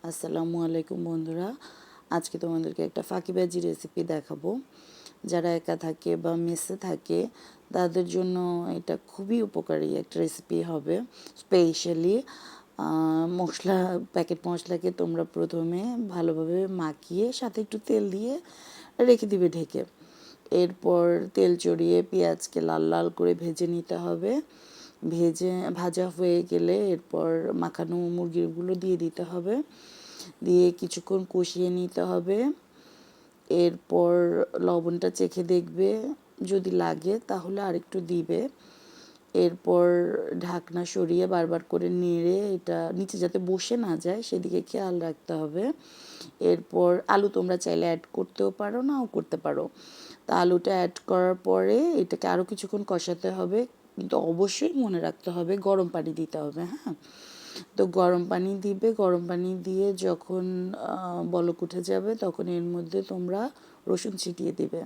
আসসালামু আলাইকুম বন্ধুরা। আজকে তোমাদেরকে একটা ফাঁকিবাজি রেসিপি দেখাবো। যারা একা থাকে বা মেসে থাকে তাদের জন্য এটা খুবই উপকারী একটা রেসিপি হবে। স্পেশালি মশলা, প্যাকেট মশলাকে তোমরা প্রথমে ভালোভাবে মাখিয়ে সাথে একটু তেল দিয়ে রেখে দিবে ঢেকে। এরপর তেল চড়িয়ে পেঁয়াজকে লাল লাল করে ভেজে নিতে হবে। ভাজা হয়ে গেলে এরপর মাখানো মুরগিগুলো দিয়ে দিতে হবে, দিয়ে কিছুক্ষণ কষিয়ে নিতে হবে। এরপর লবণটা চেখে দেখবে, যদি লাগে তাহলে আরেকটু দিবে। এরপর ঢাকনা সরিয়ে বারবার করে নেড়ে এটা নিচে যাতে বসে না যায় সেদিকে খেয়াল রাখতে হবে। এরপর আলু তোমরা চাইলে অ্যাড করতেও পারো, নাও করতে পারো। তা আলুটা অ্যাড করার পরে এটাকে আরও কিছুক্ষণ কষাতে হবে, কিন্তু অবশ্যই মনে রাখতে হবে গরম পানি দিতে হবে। হ্যাঁ, তো গরম পানি দিবে। গরম পানি দিয়ে যখন বলক উঠে যাবে তখন এর মধ্যে তোমরা রসুন ছিটিয়ে দিবে।